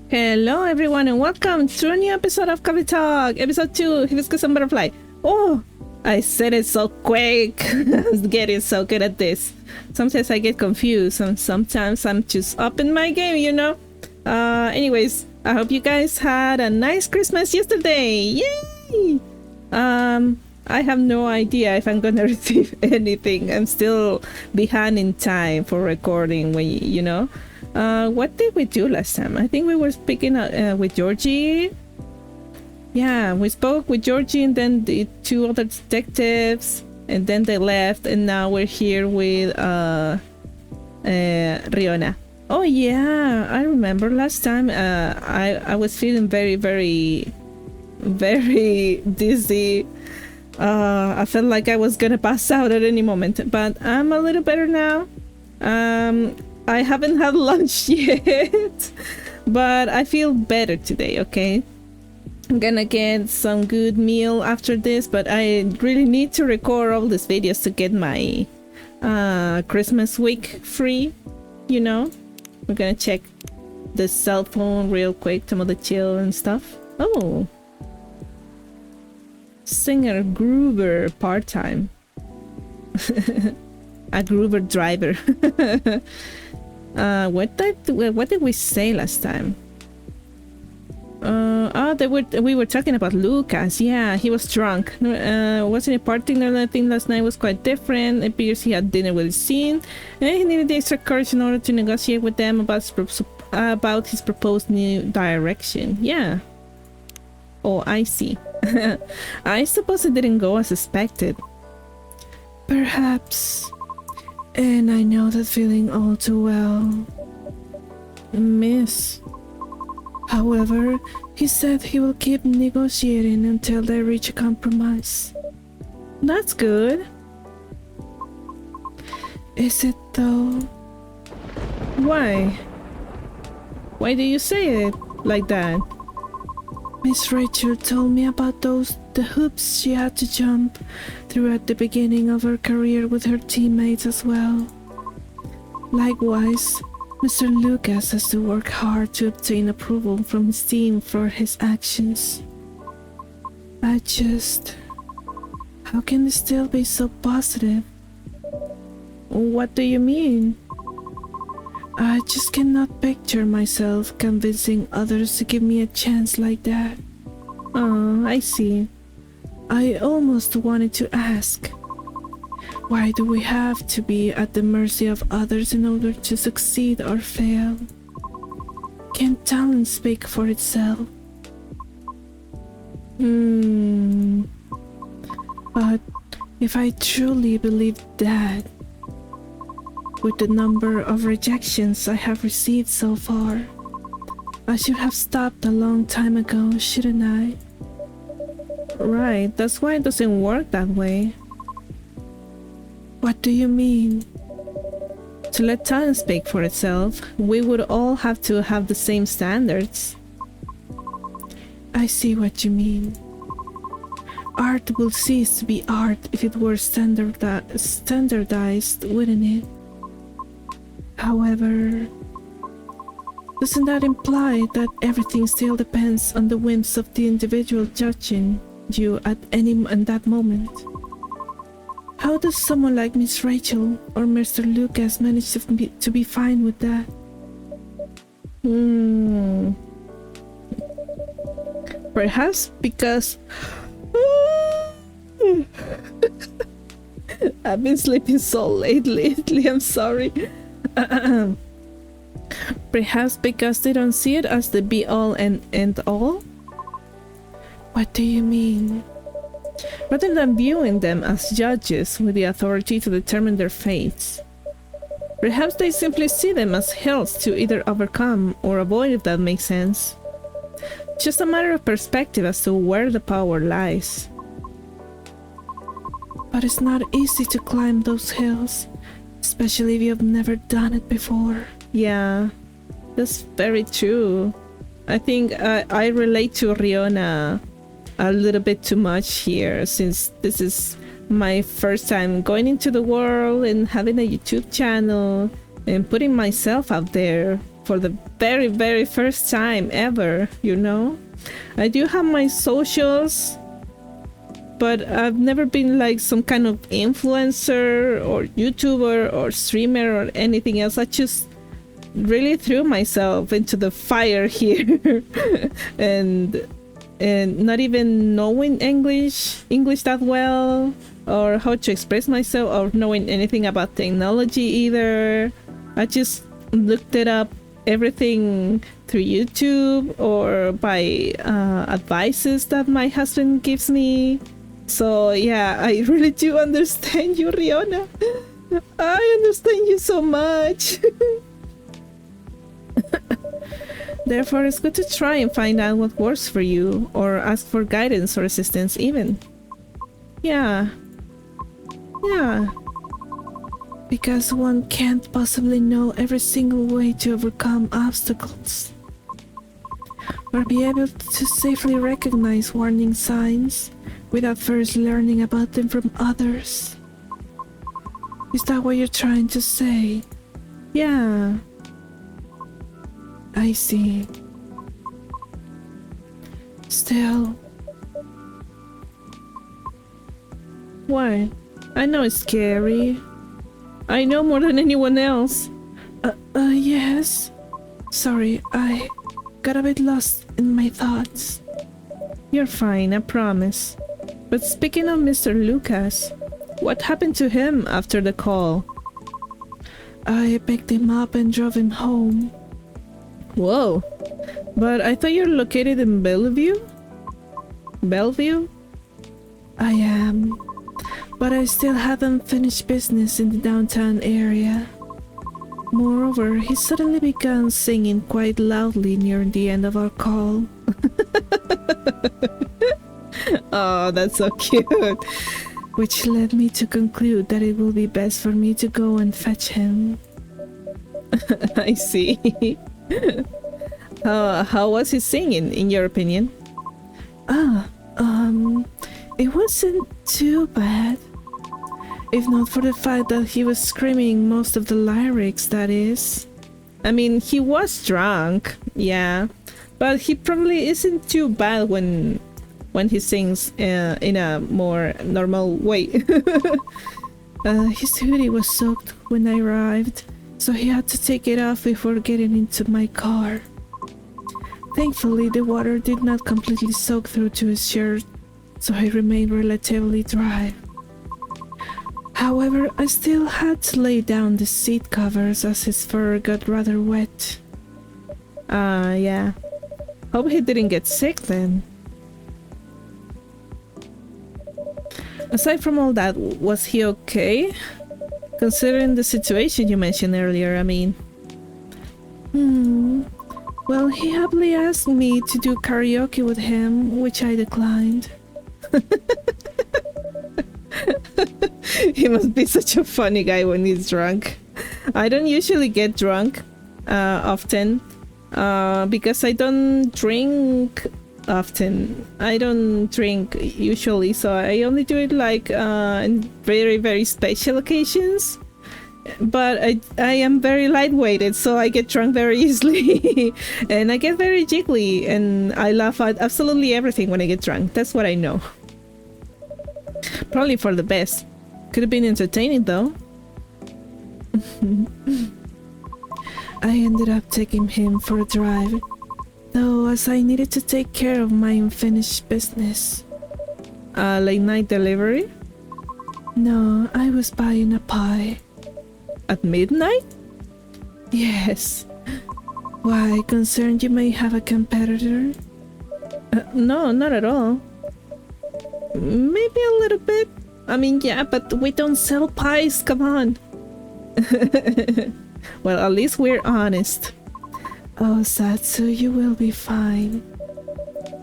Hello everyone and welcome to a new episode of Coffee Talk, episode 2, Hibiscus and Butterfly. Oh, I said it so quick. I'm getting so good at this. Sometimes I get confused and sometimes I'm just up in my game, you know? Anyways, I hope you guys had a nice Christmas yesterday. Yay! I have no idea if I'm gonna receive anything. I'm still behind in time for recording when you know. What did we do last time? I think we were speaking with Georgie. Yeah, we spoke with Georgie and then the two other detectives, and then they left, and now we're here with Riona. Oh yeah, I remember last time. I was feeling very dizzy. I felt like I was gonna pass out at any moment, but I'm a little better now. I haven't had lunch yet, but I feel better today, okay? I'm gonna get some good meal after this, but I really need to record all these videos to get my Christmas week free, you know? We're gonna check the cell phone real quick, some of the chill and stuff. Oh. Singer Groover part-time. A Groover driver. What did we say last time? We were talking about Lucas. Yeah, he was drunk. Wasn't a partner. I think last night was quite different. It appears he had dinner with Scene, and he needed the extra courage in order to negotiate with them about his proposed new direction. Yeah. Oh, I see. I suppose it didn't go as expected. Perhaps. And I know that feeling all too well. Miss. However, he said he will keep negotiating until they reach a compromise. That's good. Is it though? Why? Why do you say it like that? Miss Rachel told me about the hoops she had to jump through at the beginning of her career with her teammates as well. Likewise, Mr. Lucas has to work hard to obtain approval from his team for his actions. How can they still be so positive? What do you mean? I just cannot picture myself convincing others to give me a chance like that. Oh, I see. I almost wanted to ask, why do we have to be at the mercy of others in order to succeed or fail? Can talent speak for itself? But if I truly believed that, with the number of rejections I have received so far, I should have stopped a long time ago, shouldn't I? Right, that's why it doesn't work that way. What do you mean? To let talent speak for itself, we would all have to have the same standards. I see what you mean. Art will cease to be art if it were standardized, wouldn't it? However, doesn't that imply that everything still depends on the whims of the individual judging you at that moment? How does someone like Miss Rachel or Mr. Lucas manage to be fine with that? Perhaps because I've been sleeping so late lately, I'm sorry. Perhaps because they don't see it as the be-all and end-all? What do you mean? Rather than viewing them as judges with the authority to determine their fates, perhaps they simply see them as hills to either overcome or avoid, if that makes sense. Just a matter of perspective as to where the power lies. But it's not easy to climb those hills, especially if you've never done it before. Yeah, that's very true. I think I relate to Riona a little bit too much here, since this is my first time going into the world and having a YouTube channel and putting myself out there for the very, very first time ever, you know? I do have my socials, but I've never been like some kind of influencer or YouTuber or streamer or anything else. I just really threw myself into the fire here and not even knowing English that well, or how to express myself, or knowing anything about technology either. I just looked it up, everything through YouTube or by advices that my husband gives me. So yeah, I really do understand you, Riona. I understand you so much. Therefore, it's good to try and find out what works for you, or ask for guidance or assistance even. Yeah. Yeah. Because one can't possibly know every single way to overcome obstacles, or be able to safely recognize warning signs without first learning about them from others. Is that what you're trying to say? Yeah. I see. Still. Why? I know it's scary. I know more than anyone else. Yes. Sorry, I got a bit lost in my thoughts. You're fine, I promise. But speaking of Mr. Lucas, what happened to him after the call? I picked him up and drove him home. Whoa, but I thought you're located in Bellevue? Bellevue? I am, but I still haven't finished business in the downtown area. Moreover, he suddenly began singing quite loudly near the end of our call. Oh, that's so cute. Which led me to conclude that it will be best for me to go and fetch him. I see. How was he singing, in your opinion? It wasn't too bad. If not for the fact that he was screaming most of the lyrics, that is. I mean, he was drunk, yeah. But he probably isn't too bad when he sings in a more normal way. His hoodie was soaked when I arrived, so he had to take it off before getting into my car. Thankfully, the water did not completely soak through to his shirt, so he remained relatively dry. However, I still had to lay down the seat covers as his fur got rather wet. Yeah. Hope he didn't get sick then. Aside from all that, was he okay? Considering the situation you mentioned earlier, I mean. Well, he happily asked me to do karaoke with him, which I declined. He must be such a funny guy when he's drunk. I don't usually get drunk often because I don't drink often. I don't drink usually, so I only do it like in very, very special occasions. But I am very lightweighted, so I get drunk very easily. And I get very jiggly, and I laugh at absolutely everything when I get drunk. That's what I know. Probably for the best. Could have been entertaining though. I ended up taking him for a drive, though, as I needed to take care of my unfinished business. Late night delivery? No, I was buying a pie. At midnight? Yes. Why, concerned you may have a competitor? No, not at all. Maybe a little bit. I mean, yeah, but we don't sell pies, come on. Well, at least we're honest. Oh, Satsu, you will be fine.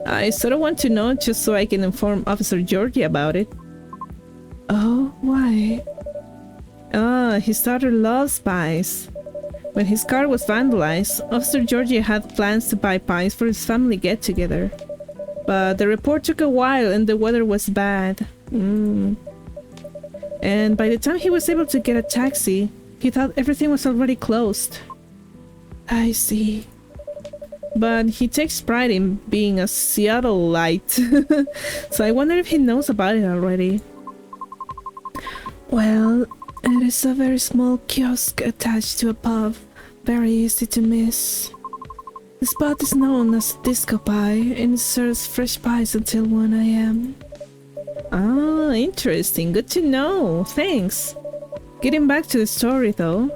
I sort of want to know just so I can inform Officer Georgie about it. Oh, why? His daughter loves pies. When his car was vandalized, Officer Georgie had plans to buy pies for his family get-together. But the report took a while and the weather was bad. And by the time he was able to get a taxi, he thought everything was already closed. I see. But he takes pride in being a Seattleite. So I wonder if he knows about it already. Well, it is a very small kiosk attached to a pub. Very easy to miss. The spot is known as Disco Pie and it serves fresh pies until 1 a.m. Ah, interesting. Good to know. Thanks. Getting back to the story though,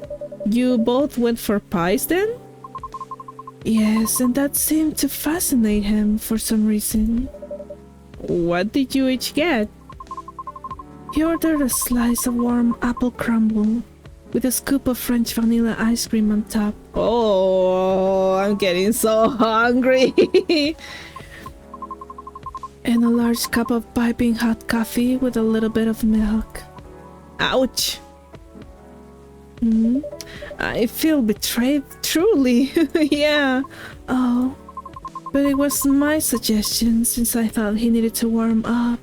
you both went for pies then? Yes, and that seemed to fascinate him for some reason. What did you each get? He ordered a slice of warm apple crumble with a scoop of French vanilla ice cream on top. Oh, I'm getting so hungry. And a large cup of piping hot coffee with a little bit of milk. Ouch. I feel betrayed, truly. Yeah. Oh, but it was my suggestion since I thought he needed to warm up.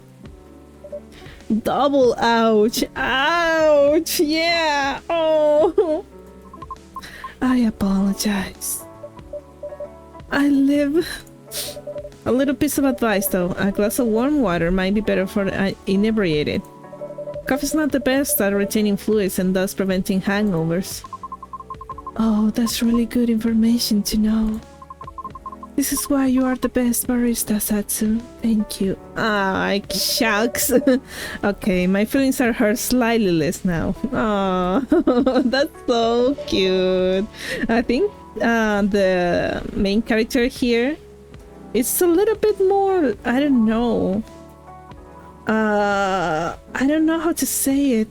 Double ouch. Ouch. Yeah. Oh. I apologize. I live... A little piece of advice though, a glass of warm water might be better for the inebriated. Coffee's not the best at retaining fluids and thus preventing hangovers. Oh, that's really good information to know. This is why you are the best barista, Satsu. Thank you. Ah, shucks. Okay, my feelings are hurt slightly less now. Oh, that's so cute. I think the main character here is a little bit more, I don't know. I don't know how to say it.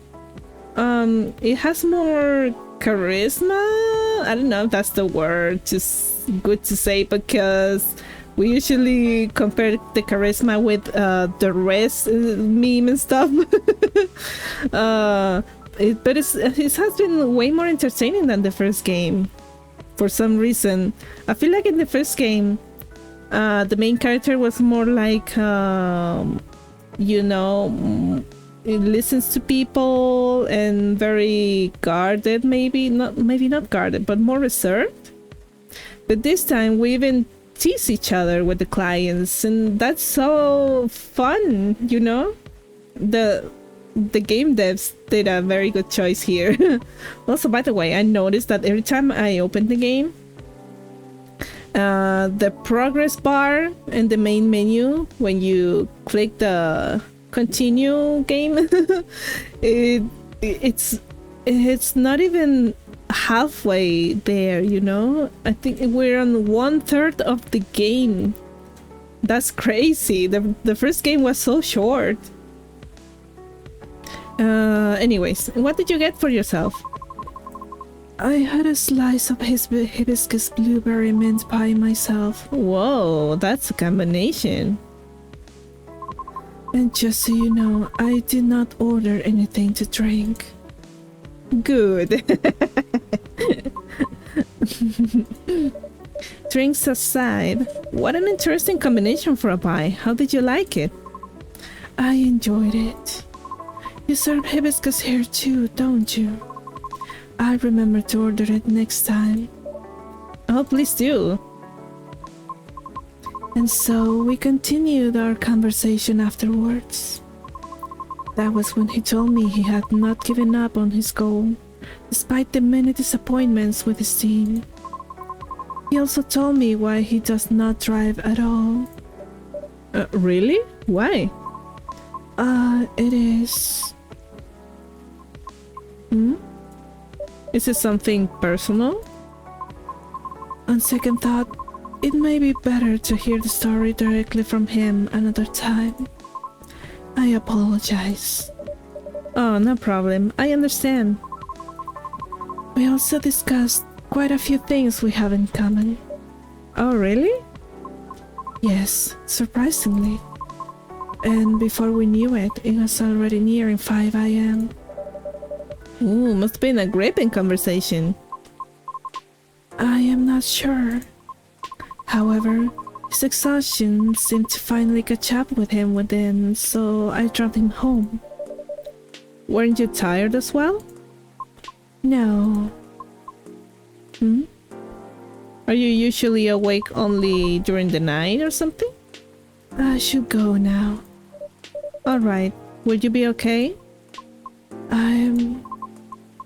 It has more charisma. I don't know if that's the word. Just good to say because we usually compare the charisma with the rest meme and stuff. But it has been way more entertaining than the first game. For some reason, I feel like in the first game, the main character was more like, you know, it listens to people and very guarded, maybe not guarded, but more reserved. But this time we even tease each other with the clients, and that's so fun, you know. The game devs did a very good choice here. Also, by the way, I noticed that every time I open the game, the progress bar and the main menu, when you click the continue game, it's not even halfway there, you know. I think we're on 1/3 of the game. That's crazy. The first game was so short. Anyways, what did you get for yourself? I had a slice of his hibiscus blueberry mint pie myself. Whoa, that's a combination. And just so you know, I did not order anything to drink. Good. Drinks aside, what an interesting combination for a pie. How did you like it? I enjoyed it. You serve hibiscus here too, don't you? I'll remember to order it next time. Oh, please do. And so we continued our conversation afterwards. That was when he told me he had not given up on his goal, despite the many disappointments with his team. He also told me why he does not drive at all. Really? Why? It is... Is it something personal? On second thought, it may be better to hear the story directly from him another time. I apologize. Oh, no problem. I understand. We also discussed quite a few things we have in common. Oh, really? Yes, surprisingly. And before we knew it, it was already nearing 5 a.m. Ooh, must have been a gripping conversation. I am not sure. However, his exhaustion seemed to finally catch up with him within, so I dropped him home. Weren't you tired as well? No. Are you usually awake only during the night or something? I should go now. Alright, will you be okay? I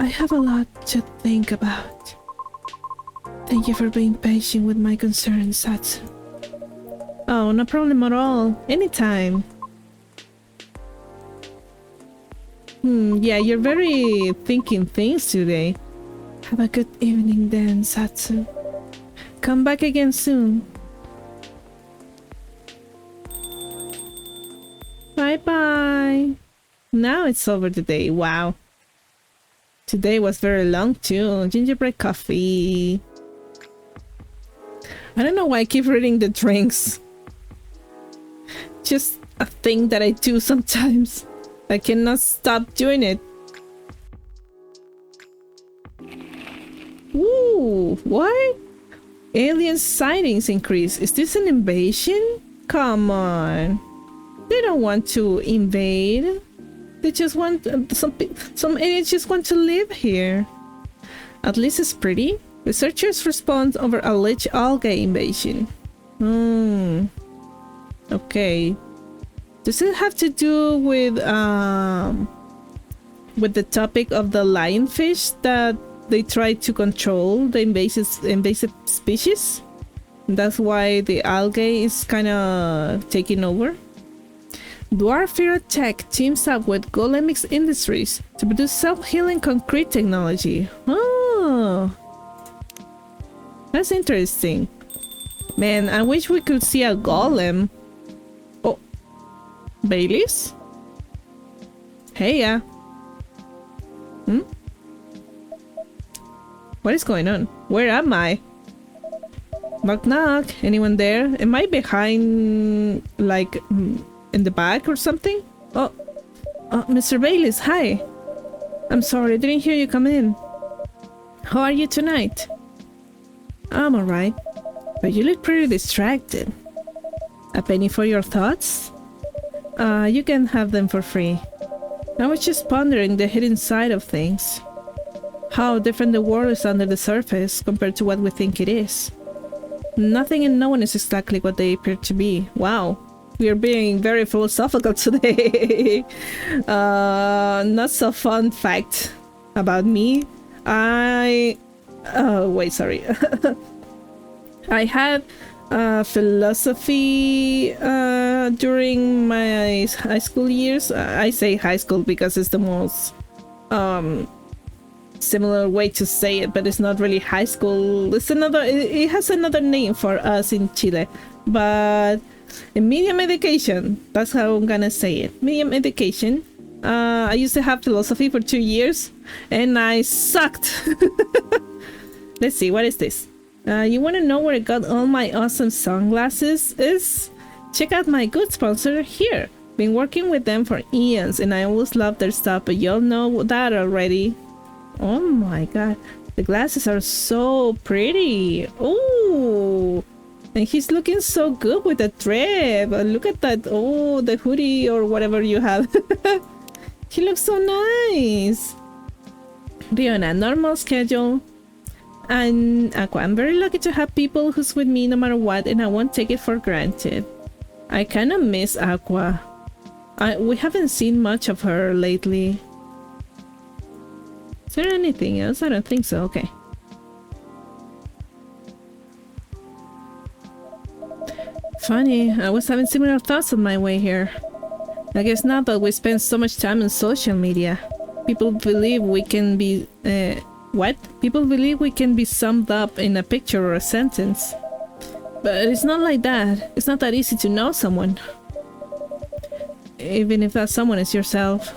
have a lot to think about. Thank you for being patient with my concerns, Satsu. Oh, no problem at all. Anytime. Yeah, you're very thinking things today. Have a good evening then, Satsu. Come back again soon. Bye-bye. Now it's over the day. Wow. Today was very long too. Gingerbread coffee. I don't know why I keep reading the drinks. Just a thing that I do sometimes. I cannot stop doing it. Ooh, what? Alien sightings increase. Is this an invasion? Come on. They don't want to invade. They just want some aliens just want to live here. At least it's pretty. Researchers respond over alleged algae invasion. Okay. Does it have to do with the topic of the lionfish that they try to control the invasive species? That's why the algae is kind of taking over. Dwarfira Tech teams up with Golemix Industries to produce self-healing concrete technology. Oh, that's interesting. Man, I wish we could see a golem. Oh, Baileys? Hey, yeah. What is going on? Where am I? Knock knock. Anyone there? Am I behind, like, in the back or something? Oh, Mr. Baileys, hi. I'm sorry, I didn't hear you come in. How are you tonight? I'm alright, but you look pretty distracted. A penny for your thoughts? You can have them for free. I was just pondering the hidden side of things. How different the world is under the surface compared to what we think it is. Nothing and no one is exactly what they appear to be. Wow. We are being very philosophical today. Not so fun fact about me. Wait, sorry. I had philosophy during my high school years. I say high school because it's the most similar way to say it, but it's not really high school. It's another. It has another name for us in Chile, but in medium education, that's how I'm gonna say it. Medium education. I used to have philosophy for 2 years, and I sucked. Let's see, what is this? You want to know where I got all my awesome sunglasses? Check out my good sponsor here. Been working with them for eons, and I always love their stuff, but y'all know that already. Oh my god, the glasses are so pretty. Oh, and he's looking so good with the drip. Look at that. Oh, the hoodie or whatever you have. He looks so nice. Be on a normal schedule. And Aqua, I'm very lucky to have people who's with me no matter what, and I won't take it for granted. I kind of miss Aqua. We haven't seen much of her lately. Is there anything else? I don't think so. Okay. Funny, I was having similar thoughts on my way here. I guess now that we spend so much time on social media, people believe we can be... What? People believe we can be summed up in a picture or a sentence. But it's not like that. It's not that easy to know someone. Even if that someone is yourself.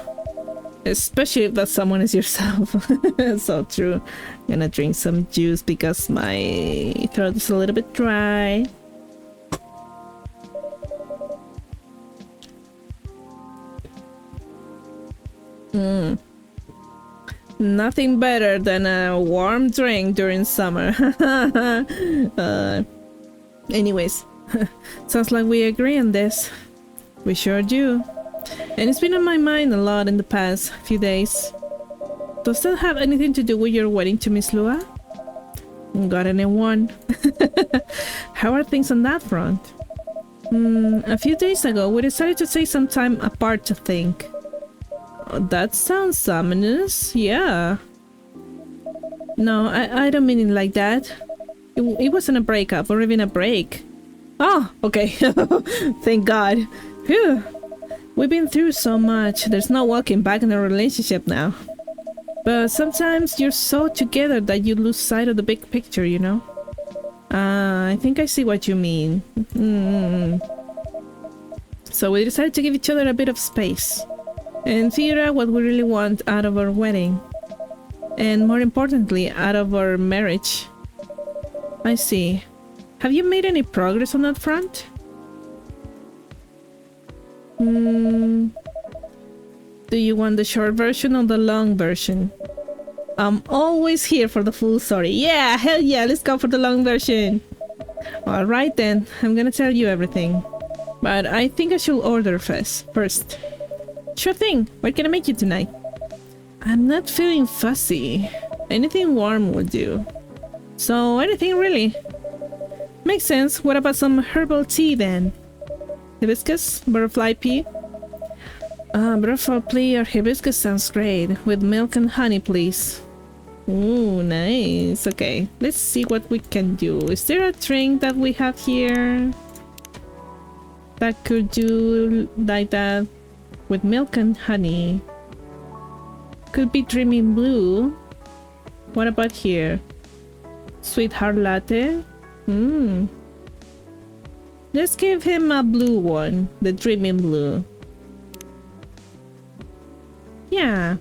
Especially if that someone is yourself. So true. I'm gonna drink some juice because my throat is a little bit dry. Nothing better than a warm drink during summer. Anyways, sounds like we agree on this. We sure do. And it's been on my mind a lot in the past few days. Does that have anything to do with your wedding to Miss Lua? Got anyone? How are things on that front? A few days ago, we decided to take some time apart to think. Oh, that sounds ominous. Yeah. No, I don't mean it like that. It wasn't a breakup or even a break. Oh, okay. Thank God. Phew. We've been through so much. There's no walking back in a relationship now. But sometimes you're so together that you lose sight of the big picture, you know? I think I see what you mean. So we decided to give each other a bit of space and figure out what we really want out of our wedding. And more importantly, out of our marriage. I see. Have you made any progress on that front? Do you want the short version or the long version? I'm always here for the full story. Yeah, hell yeah, let's go for the long version. Alright then, I'm gonna tell you everything. But I think I should order first. Sure thing, what can I make you tonight? I'm not feeling fussy. Anything warm will do. So anything really. Makes sense, what about some herbal tea then? Hibiscus? Butterfly pea? Butterfly pea or hibiscus sounds great. With milk and honey, please. Ooh, nice. Okay, let's see what we can do. Is there a drink that we have here that could do like that? With milk and honey. Could be dreaming blue. What about here? Sweetheart latte? Let's give him a blue one. The dreaming blue. Yeah.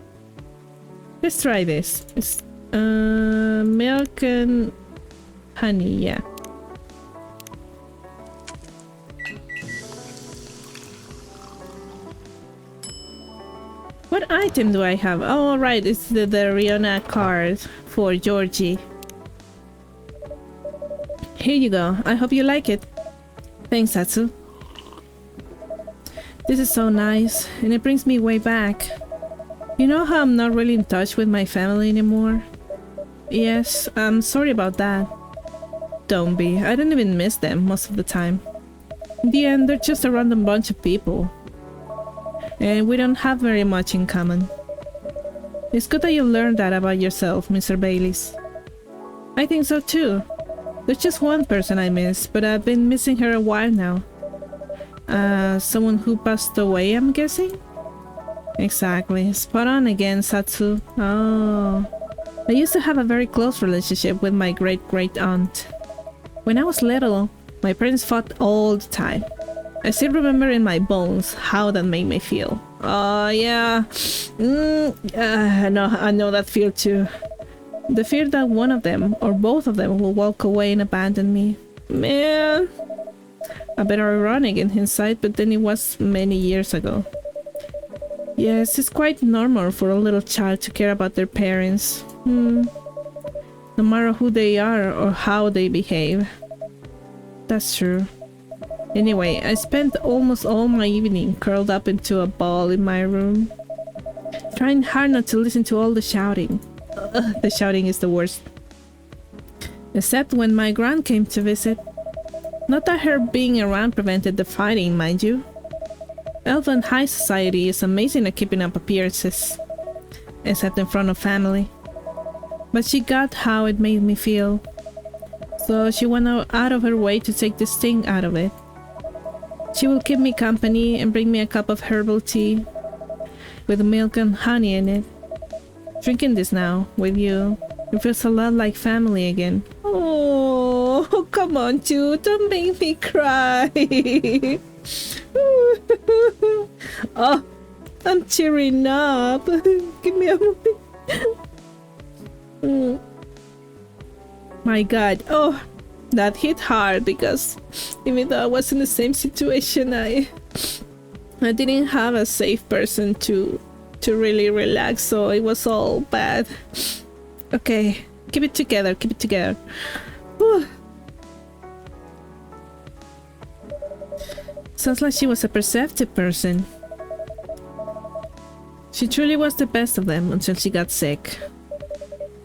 Let's try this. It's milk and honey, yeah. What item do I have? Oh, right, it's the Rihanna card for Georgie. Here you go. I hope you like it. Thanks, Satsu. This is so nice, and it brings me way back. You know how I'm not really in touch with my family anymore? Yes, I'm sorry about that. Don't be. I don't even miss them most of the time. In the end, they're just a random bunch of people. And we don't have very much in common. It's good that you learned that about yourself, Mr. Bayliss. I think so too. There's just one person I miss, but I've been missing her a while now. Someone who passed away, I'm guessing? Exactly. Spot on again, Satsu. Oh. I used to have a very close relationship with my great-great-aunt. When I was little, my parents fought all the time. I still remember in my bones how that made me feel. Oh, yeah. I know that fear too. The fear that one of them, or both of them, will walk away and abandon me. Man. A bit ironic in hindsight, but then it was many years ago. Yes, it's quite normal for a little child to care about their parents. No matter who they are or how they behave. That's true. Anyway, I spent almost all my evening curled up into a ball in my room, trying hard not to listen to all the shouting. The shouting is the worst. Except when my gran came to visit. Not that her being around prevented the fighting, mind you. Elven high society is amazing at keeping up appearances, except in front of family. But she got how it made me feel, so she went out of her way to take the sting out of it. She will keep me company and bring me a cup of herbal tea with milk and honey in it. Drinking this now, with you, it feels a lot like family again. Oh, come on, Jude, don't make me cry. Oh, I'm cheering up. Give me a moment. My God. Oh, that hit hard because even though I was in the same situation, I didn't have a safe person to really relax, so it was all bad. Okay, keep it together, keep it together. Whew. Sounds like she was a perceptive person. She truly was the best of them until she got sick.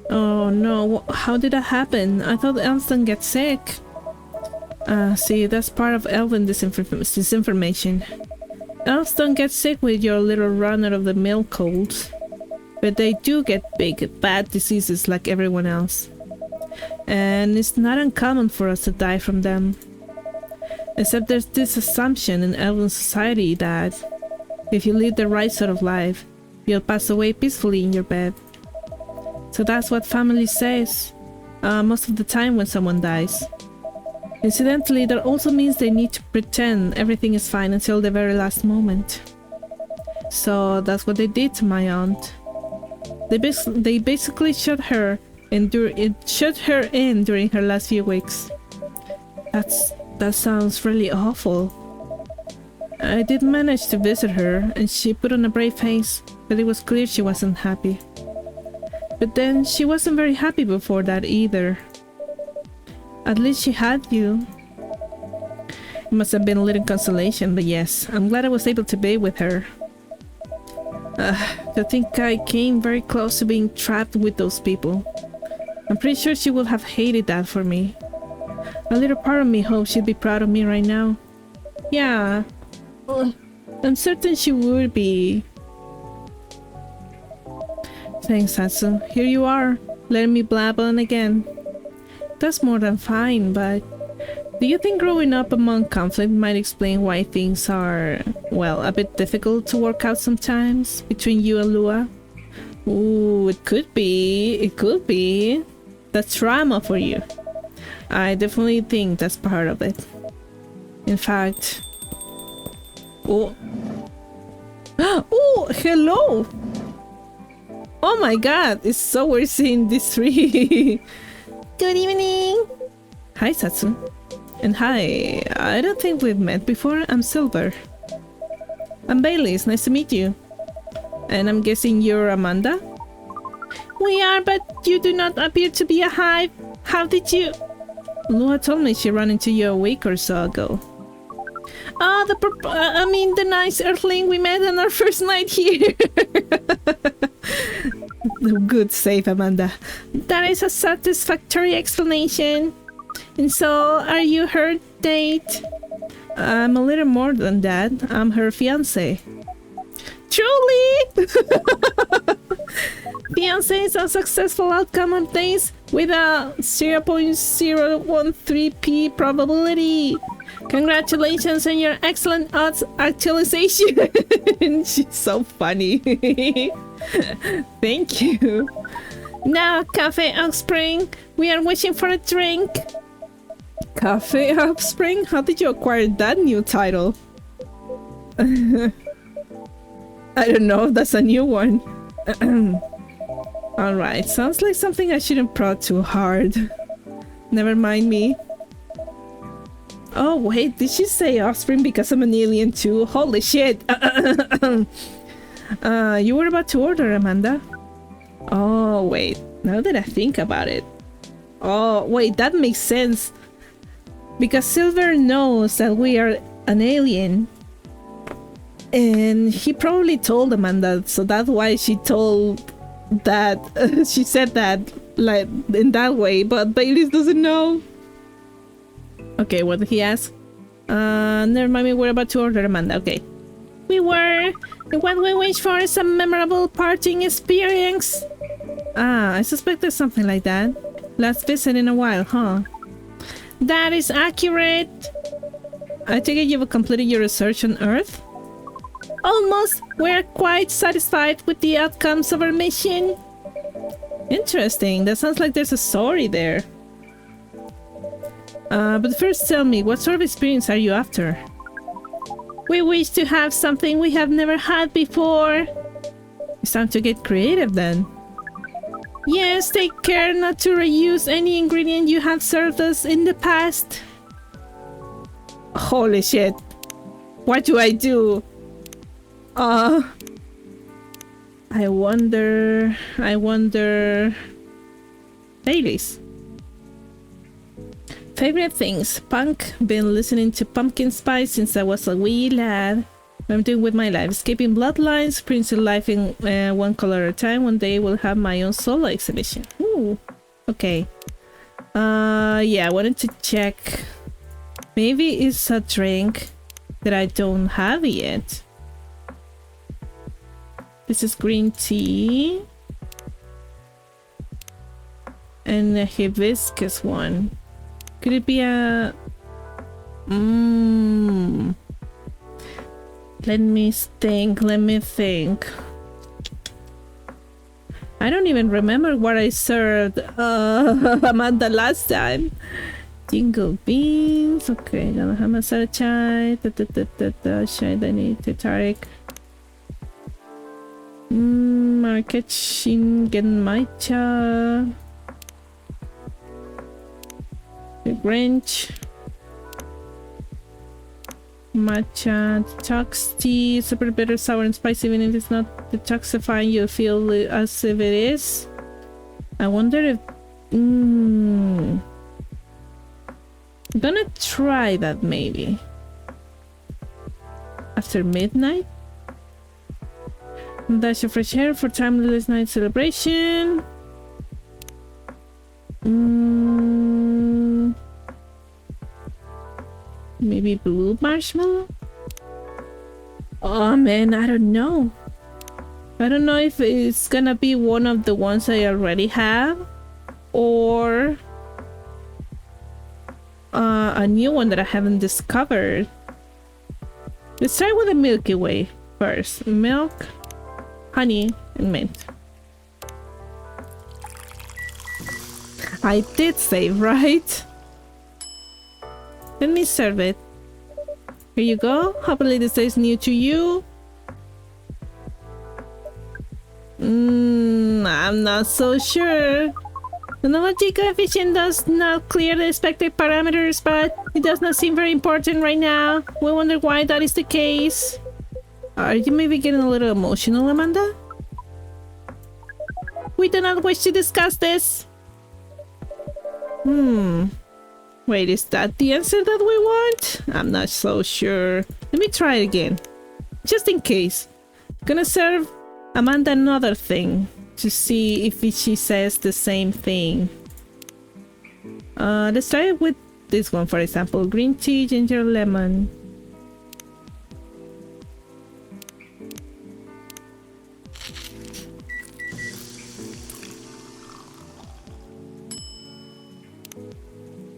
Oh no, how did that happen? I thought elves don't get sick. See, that's part of elven disinformation. Elves don't get sick with your little run-of-the-mill colds. But they do get big, bad diseases like everyone else. And it's not uncommon for us to die from them. Except there's this assumption in elven society that if you live the right sort of life, you'll pass away peacefully in your bed. So that's what family says most of the time when someone dies. Incidentally, that also means they need to pretend everything is fine until the very last moment. So that's what they did to my aunt. They basically shut her in during her last few weeks. That sounds really awful. I did manage to visit her, and she put on a brave face, but it was clear she wasn't happy. But then she wasn't very happy before that either. At least she had you. It must have been a little consolation, but yes, I'm glad I was able to be with her. I think I came very close to being trapped with those people. I'm pretty sure she would have hated that for me. A little part of me hopes she'd be proud of me right now. Yeah, I'm certain she would be. Thanks, Satsu. Here you are, letting me blab on again. That's more than fine, but do you think growing up among conflict might explain why things are, well, a bit difficult to work out sometimes between you and Lua? Ooh, it could be. It could be. That's trauma for you. I definitely think that's part of it. In fact... Oh! Oh, hello! Oh my god, it's so weird seeing these three. Good evening! Hi, Satsu. And hi, I don't think we've met before. I'm Silver. I'm Bailey, it's nice to meet you. And I'm guessing you're Amanda? We are, but you do not appear to be a hive. How did you... Lua told me she ran into you a week or so ago. Ah, the nice earthling we met on our first night here. Good save, Amanda. That is a satisfactory explanation. And so, are you her date? I'm a little more than that. I'm her fiancé. Truly! Fiancé is a successful outcome of days with a 0.013p probability. Congratulations on your excellent odds actualization. She's so funny. Thank you. Now, Cafe Offspring, we are wishing for a drink. Cafe Offspring? How did you acquire that new title? I don't know if that's a new one. Alright, sounds like something I shouldn't prod too hard. Never mind me. Oh wait, did she say offspring because I'm an alien too? Holy shit! You were about to order, Amanda. Oh wait, now that I think about it. Oh wait, that makes sense. Because Silver knows that we are an alien. And he probably told Amanda, so that's why she told that, she said that like in that way, but Bailey doesn't know. Okay, what did he ask? Never mind me, we're about to order, Amanda. Okay. We were. And what we wish for is a memorable parting experience. Ah, I suspected something like that. Last visit in a while, huh? That is accurate. I take it you've completed your research on Earth? Almost. We're quite satisfied with the outcomes of our mission. Interesting. That sounds like there's a story there. But first tell me, what sort of experience are you after? We wish to have something we have never had before. It's time to get creative then. Yes, take care not to reuse any ingredient you have served us in the past. Holy shit. What do I do? I wonder... Baileys. Favorite things? Punk. Been listening to Pumpkin Spice since I was a wee lad. What I'm doing with my life. Escaping bloodlines. Experiencing life in one color at a time. One day we'll have my own solo exhibition. Ooh. Okay. Yeah, I wanted to check. Maybe it's a drink that I don't have yet. This is green tea. And a hibiscus one. Could it be a... Let me think. I don't even remember what I served Amanda last time. Jingle beans. Okay, gonna have masala chai. Chai danite tarik. Market shingen matcha. The Grinch. Matcha detox tea, super bitter, sour, and spicy. Even if it's not detoxifying, you feel as if it is. I wonder if... I'm gonna try that maybe. After midnight? Dash of fresh air for timeless night celebration. Maybe blue marshmallow? Oh man, I don't know. I don't know if it's gonna be one of the ones I already have or a new one that I haven't discovered. Let's try with the Milky Way first. Milk, honey, and mint. I did save, right? Let me serve it. Here you go. Hopefully this is new to you. I'm not so sure. The knowledge coefficient does not clear the expected parameters, but it does not seem very important right now. We wonder why that is the case. Are you maybe getting a little emotional, Amanda? We do not wish to discuss this. Wait, is that the answer that we want? I'm not so sure. Let me try it again. Just in case. Gonna serve Amanda another thing to see if she says the same thing. Let's try it with this one, for example. Green tea, ginger, lemon.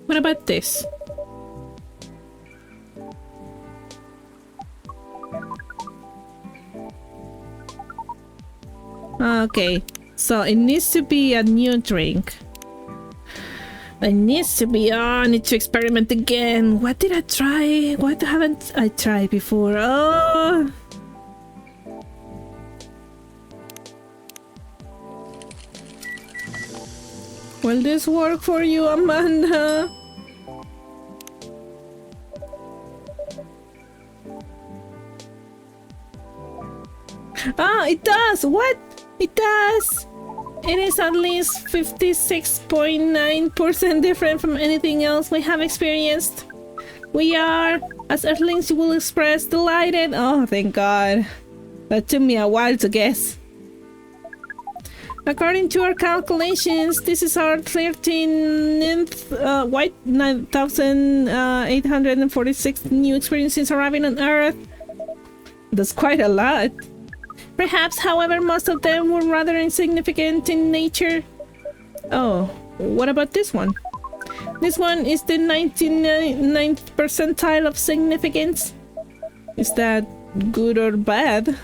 What about this? Okay, so it needs to be a new drink. It needs to be... I need to experiment again. What did I try? What haven't I tried before? Oh! Will this work for you, Amanda? Ah, it does! What? It does! It is at least 56.9% different from anything else we have experienced. We are, as Earthlings, you will express delighted. Oh, thank God. That took me a while to guess. According to our calculations, this is our 13th white 9,846 new experiences arriving on Earth. That's quite a lot. Perhaps, however, most of them were rather insignificant in nature. Oh, what about this one? This one is the 99th percentile of significance. Is that good or bad?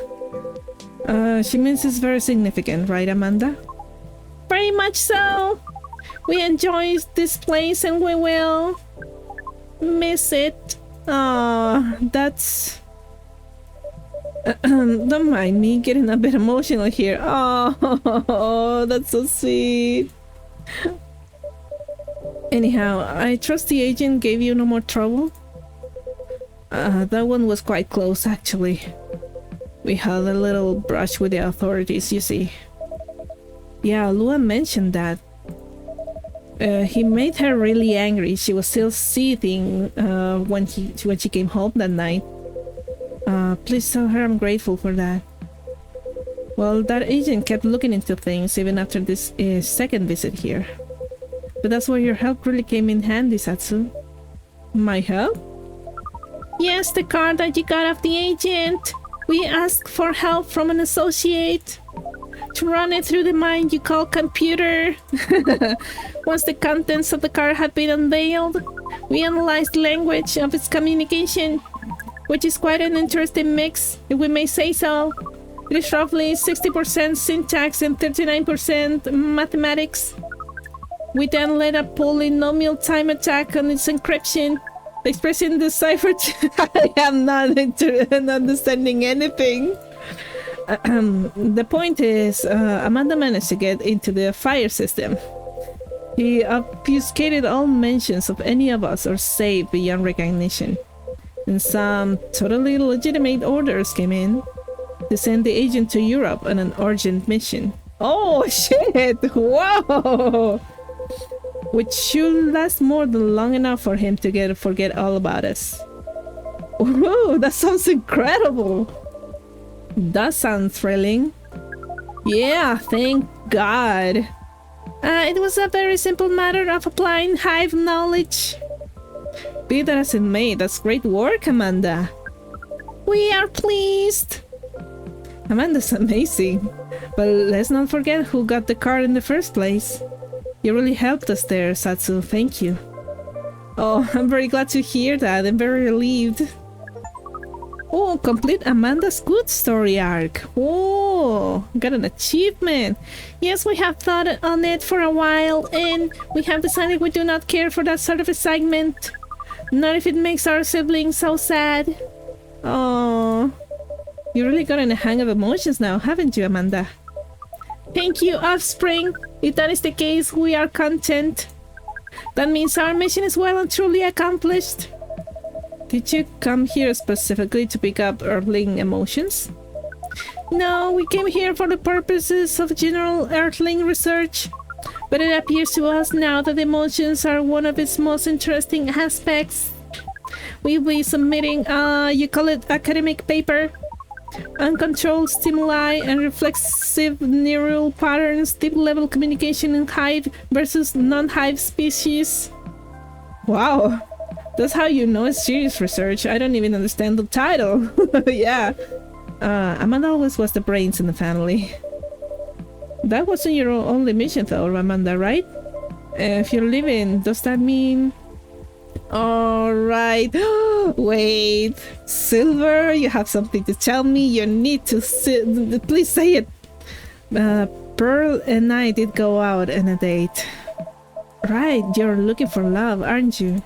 She means it's very significant, right, Amanda? Very much so. We enjoy this place and we will miss it. That's... Don't mind me getting a bit emotional here. Oh, that's so sweet. Anyhow, I trust the agent gave you no more trouble. That one was quite close, actually. We had a little brush with the authorities, you see. Yeah, Lua mentioned that. He made her really angry. She was still seething when she came home that night. Please tell her I'm grateful for that. Well, that agent kept looking into things even after this second visit here. But that's where your help really came in handy, Satsu. My help? Yes, the card that you got off the agent. We asked for help from an associate to run it through the mind you call computer. Once the contents of the card had been unveiled, we analyzed the language of its communication, which is quite an interesting mix, if we may say so. It is roughly 60% syntax and 39% mathematics. We then led a polynomial time attack on its encryption, expressing the cipher. I am not understanding anything. The point is, Amanda managed to get into the fire system. He obfuscated all mentions of any of us or saved beyond recognition. And some totally legitimate orders came in to send the agent to Europe on an urgent mission. Oh shit! Whoa! Which should last more than long enough for him to forget all about us. Whoa, that sounds incredible! That sounds thrilling. Yeah, thank God. It was a very simple matter of applying hive knowledge. Be that as it may, that's great work, Amanda. We are pleased. Amanda's amazing. But let's not forget who got the card in the first place. You really helped us there, Satsu. Thank you. Oh, I'm very glad to hear that. I'm very relieved. Oh, complete Amanda's good story arc. Oh, got an achievement. Yes, we have thought on it for a while, and we have decided we do not care for that sort of excitement. Not if it makes our siblings so sad. Oh, you really got in the hang of emotions now, haven't you, Amanda? Thank you, Offspring. If that is the case, we are content. That means our mission is well and truly accomplished. Did you come here specifically to pick up Earthling emotions? No, we came here for the purposes of general Earthling research. But it appears to us now that emotions are one of its most interesting aspects. We'll be submitting you call it academic paper. Uncontrolled stimuli and reflexive neural patterns, deep level communication in hive versus non-hive species. Wow. That's how you know it's serious research. I don't even understand the title. Yeah. Amanda always was the brains in the family. That wasn't your only mission though, Amanda, right? If you're leaving, does that mean... Alright. Wait. Silver, you have something to tell me. You need to please say it. Pearl and I did go out on a date. Right, you're looking for love, aren't you?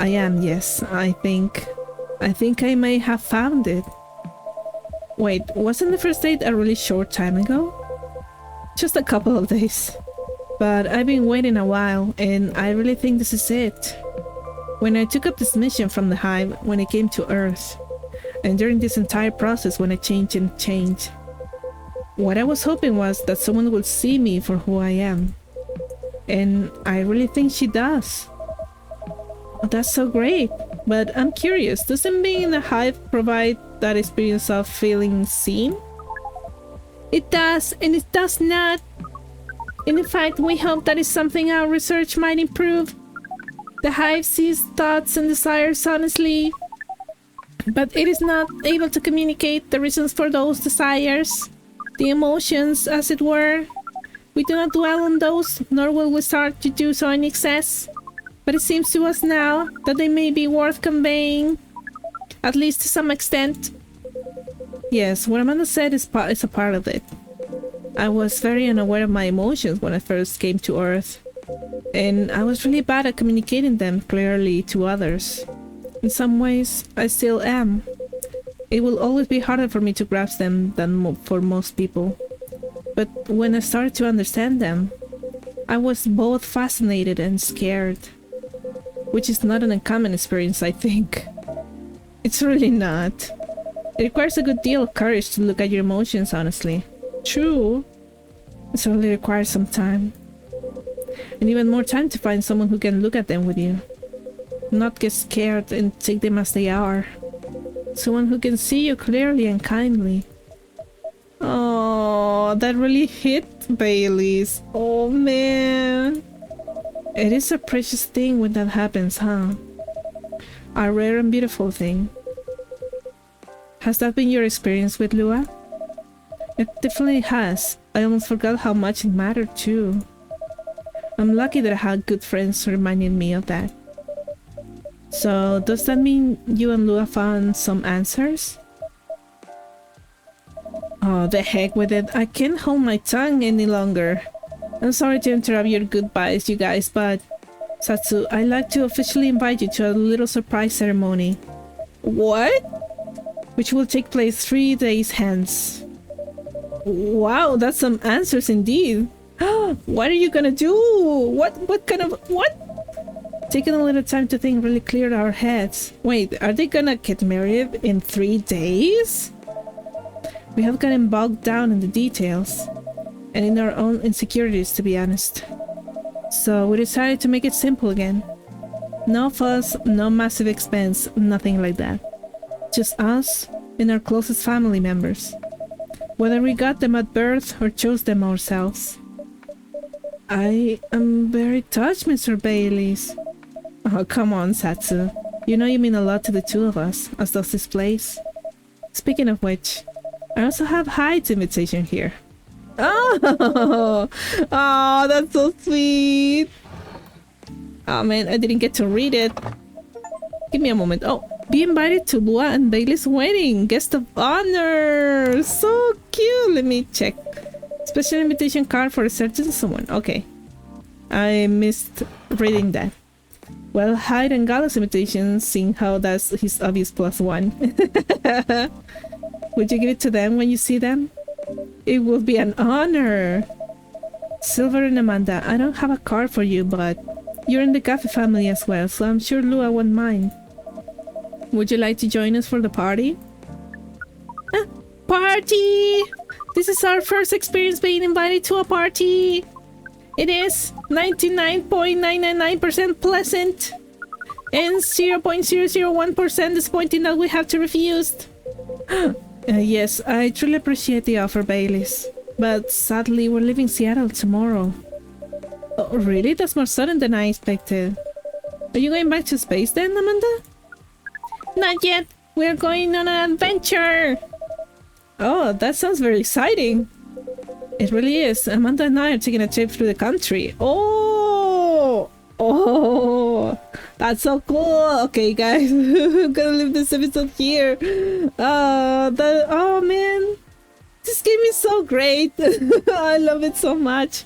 I am, yes. I think I may have found it. Wait, wasn't the first date a really short time ago? Just a couple of days. But I've been waiting a while, and I really think this is it. When I took up this mission from the hive, when it came to Earth, and during this entire process when I changed, what I was hoping was that someone would see me for who I am. And I really think she does. Oh, that's so great. But I'm curious, doesn't being in the hive provide that experience of feeling seen? It does, and it does not. And in fact, we hope that is something our research might improve. The hive sees thoughts and desires honestly, but it is not able to communicate the reasons for those desires, the emotions, as it were. We do not dwell on those, nor will we start to do so in excess. But it seems to us now that they may be worth conveying, at least to some extent. Yes, what Amanda said is a part of it. I was very unaware of my emotions when I first came to Earth, and I was really bad at communicating them clearly to others. In some ways, I still am. It will always be harder for me to grasp them than for most people. But when I started to understand them, I was both fascinated and scared. Which is not an uncommon experience, I think. It's really not. It requires a good deal of courage to look at your emotions honestly. True. It certainly requires some time. And even more time to find someone who can look at them with you. Not get scared and take them as they are. Someone who can see you clearly and kindly. Oh, that really hit Bailey's. Oh man. It is a precious thing when that happens, huh? A rare and beautiful thing. Has that been your experience with Lua? It definitely has. I almost forgot how much it mattered too. I'm lucky that I had good friends reminding me of that. So, does that mean you and Lua found some answers? Oh, the heck with it. I can't hold my tongue any longer. I'm sorry to interrupt your goodbyes, you guys, but Satsu, I'd like to officially invite you to a little surprise ceremony. What? Which will take place 3 days hence. Wow, that's some answers indeed. What are you gonna do? What kind of... what? Taking a little time to think really cleared our heads. Wait, are they gonna get married in 3 days? We have gotten bogged down in the details. And in our own insecurities, to be honest. So we decided to make it simple again. No fuss, no massive expense, nothing like that. Just us and our closest family members. Whether we got them at birth or chose them ourselves. I am very touched, Mr. Baileys. Oh, come on, Satsu. You know you mean a lot to the two of us, as does this place. Speaking of which, I also have Hyde's invitation here. Oh, oh, that's so sweet. Oh man, I didn't get to read it. Give me a moment. Oh, be invited to Lua and Bailey's wedding. Guest of honor. So cute. Let me check. Special invitation card for a certain someone. Okay. I missed reading that. Well, Hyde and Gala's invitation, seeing how that's his obvious +1. Would you give it to them when you see them? It will be an honor. Silver and Amanda, I don't have a card for you, but you're in the Cafe family as well, so I'm sure Lua won't mind. Would you like to join us for the party? Party! This is our first experience being invited to a party. It is 99.999% pleasant and 0.001% disappointing that we have to refuse. Yes, I truly appreciate the offer, Baileys. But sadly, we're leaving Seattle tomorrow. Oh, really? That's more sudden than I expected. Are you going back to space then, Amanda? Not yet. We're going on an adventure. Oh, that sounds very exciting. It really is. Amanda and I are taking a trip through the country. Oh! Oh! That's so cool! Okay, guys. I'm gonna leave this episode here. Oh, man. This game is so great. I love it so much.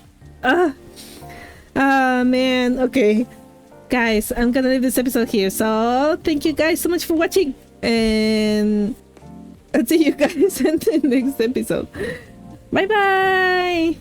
Man. Okay. Guys, I'm gonna leave this episode here. So, thank you guys so much for watching. And I'll see you guys in the next episode. Bye bye!